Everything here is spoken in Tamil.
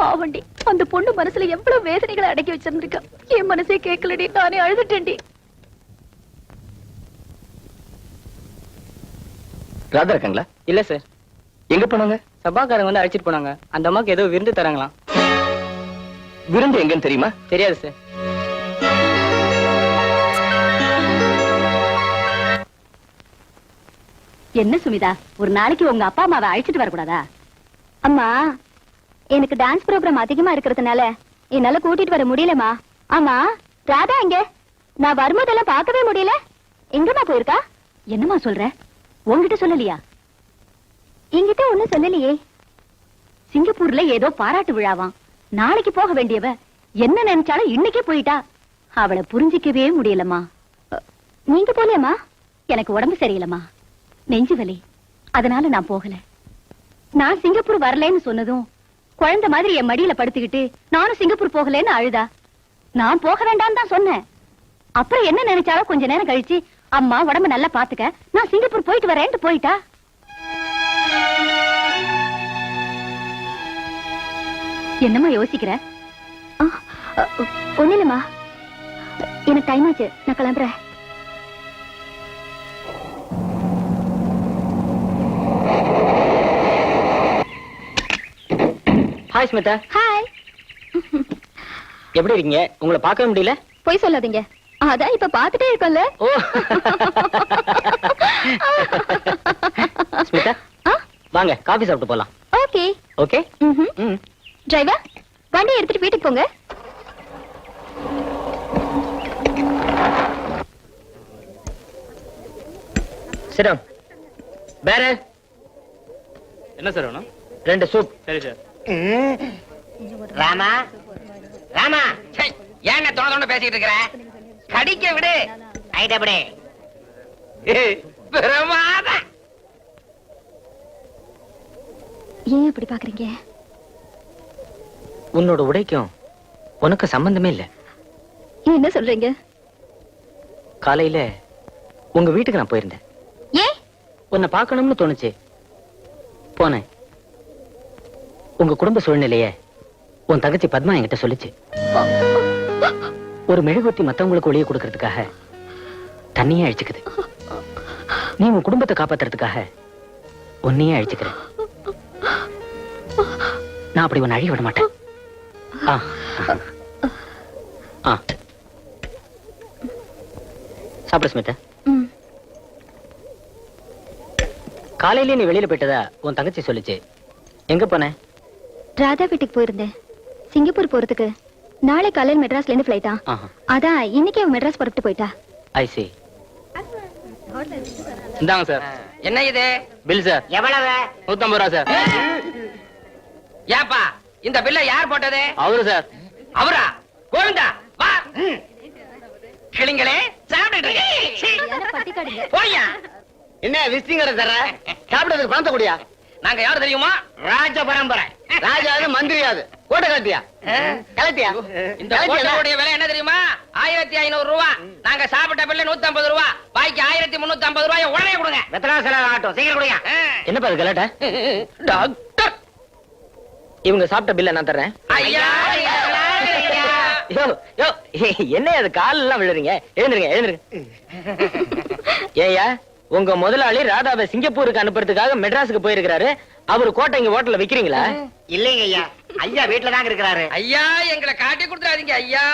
பாவண்டி, அந்த பொண்ணு மனசுல எவ்வளவு வேதனைகளை அடக்கி வச்சிருந்திருக்கா. என் மனசே கேட்கலடி, நானே அழுதுட்டேன்டி. ராதா இருக்காங்களா? இல்ல சார். எங்க போனாங்க? சபாக்காரங்க வந்து அழைச்சிட்டு போனாங்க. அந்த அம்மாக்கு ஏதோ விருந்து தராங்களாம். விருந்து எங்கன்னு தெரியுமா? தெரியாது சார். என்ன சுமிதா, ஒரு நாளைக்கு உங்க அப்பா அம்மாவை அழைச்சிட்டு வரக்கூடாதா? அம்மா, எனக்கு டான்ஸ் ப்ரோக்ராம் அதிகமா இருக்கிறதுனால என்னால கூட்டிட்டு வர முடியலமா. ஆமா, ராதா எங்க? நான் வரும்போதெல்லாம் பார்க்கவே முடியல. எங்கம்மா போயிருக்கா? என்னம்மா சொல்ற? உங்ககிட்ட சொல்லலையா? என்கிட்ட ஒண்ணும் சொல்லலையே. சிங்கப்பூர்ல ஏதோ பாராட்டு விழாவாம். நாளைக்கு போக வேண்டியவ என்ன நினைச்சாலும் இன்னைக்கே போயிட்டா. அவளை புரிஞ்சிக்கவே முடியலம்மா. நீங்க போலியம்மா? எனக்கு உடம்பு சரியில்லம்மா, நெஞ்சு வலி, அதனால நான் போகல. நான் சிங்கப்பூர் வரலன்னு சொன்னதும் குழந்தை மாதிரி என் மடியில படுத்துக்கிட்டு நானும் சிங்கப்பூர் போகலன்னு அழுதா. நான் போக வேண்டாம் தான் சொன்னேன். அப்புறம் என்ன நினைச்சாலும் கொஞ்ச நேரம் கழிச்சு, அம்மா உடம்ப நல்லா பாத்துக்க, நான் சிங்கப்பூர் போயிட்டு வரேன்ட்டு போயிட்டா. என்னம்மா யோசிக்கிற? ஒண்ணு இல்லம்மா, எனக்கு டைம் ஆச்சு, நான் கிளம்புறேன். ஹாய் ஸ்மிதா. ஹாய். எப்படி இருக்கீங்க? உங்களை பார்க்கவே முடியல. போய் சொல்லாதீங்க, அதான் இப்ப பாத்துட்டே இருக்கோம்ல. ஓ ஸ்மிதா, வாங்க காபி சாப்பிட்டு போலாம். Okay okay. டிரைவர், வண்டி எடுத்துட்டு வீட்டுக்கு போங்க. சிரம் வேற என்ன சார் வேணும்? 2 சூப். சரி சார். ராமா, ராமா, ஏன் தோண பேசிட்டு இருக்கிற? கடிக்க விடு. ஐடபடி பிரமாதம். ஏன் இப்படி பாக்குறீங்க? உன்னோட உடைக்கும் உனக்கு சம்பந்தமே இல்ல. என்ன சொல்றீங்க? காலையில உங்க வீட்டுக்கு நான் போயிருந்தேன். ஏன்? உன்னை பார்க்கணும்னு தோணுச்சு, போனேன். உங்க குடும்ப சூழ்நிலைய உன் தங்கச்சி பத்மா என்கிட்ட சொல்லிச்சு. ஒரு மெழுகுவர்த்தி மத்தவங்களுக்கு ஒளிய கொடுக்கறதுக்காக தண்ணியே அழிச்சுக்குது. நீ உன் குடும்பத்தை காப்பாத்துறதுக்காக உன்னையே அழிச்சுக்கிற. நான் அப்படி உன்னை அழிய விட மாட்டேன். சாப்பிட ஸ்மிதா. காலையில நீ வெளியில போயிட்டதா உன் தங்கச்சி சொல்லிச்சு. எங்க போன? ராதா வீட்டுக்கு போயிருந்தேன். சிங்கப்பூர் போறதுக்கு நாளை காலையில் மெட்ராஸ்ல இருந்து ஃபிளைட்டா. அதான் இன்னைக்கே மெட்ராஸ் புறப்பட்டு போயிட்டா. ஐ சி. இந்தாங்க சார். என்ன இது? Bill sir. எவ்வளவு? 150 ரூபா சார். ஏப்பா, இந்த பில்ல யார் போட்டது? அவரு சார். அவரா? கோவிந்தா வா. கிளிங்களே சாப்பிட்டு போய்யா. என்ன விசிங் கடை தர? சாப்பிடுறதுக்கு பணத்தை கூடியா? நாங்க யாரு தெரியுமா? ராஜ பரம்பரை. ராஜாவது மந்திரியாது. கோட்டை கட்டியா? கலட்டியா? இந்த கோட்டையோட விலை என்ன தெரியுமா? 1500 ரூபாய். நாங்க சாப்பிட்ட பில்ல 150 ரூபாய். பாக்கி 1350 ரூபாய் உடனே கொடுங்க. வெத்தனா ஆட்டம் சீக்கிரம் கொடுங்க. என்னப்பா அது கலாட்டா? டாக்டர், இவங்க சாப்பிட்ட பில்ல நான் தர்றேன். ஐயா யோ யோ, என்ன அது கால் எல்லாம் விழுறீங்க? எழுந்துருங்க எழுந்துருங்க. ஏயா, உங்க முதலாளி ராதாவை சிங்கப்பூருக்கு அனுப்புறதுக்காக மெட்ராஸுக்கு போயிருக்கிறாரு. அவரு கோட்டை இங்க ஹோட்டல்ல விக்கிறீங்களா? இல்லைங்க ஐயா, ஐயா வீட்டுல தாங்க இருக்கிறாரு. ஐயா எங்களை காட்டி கொடுத்துறாதீங்க ஐயா.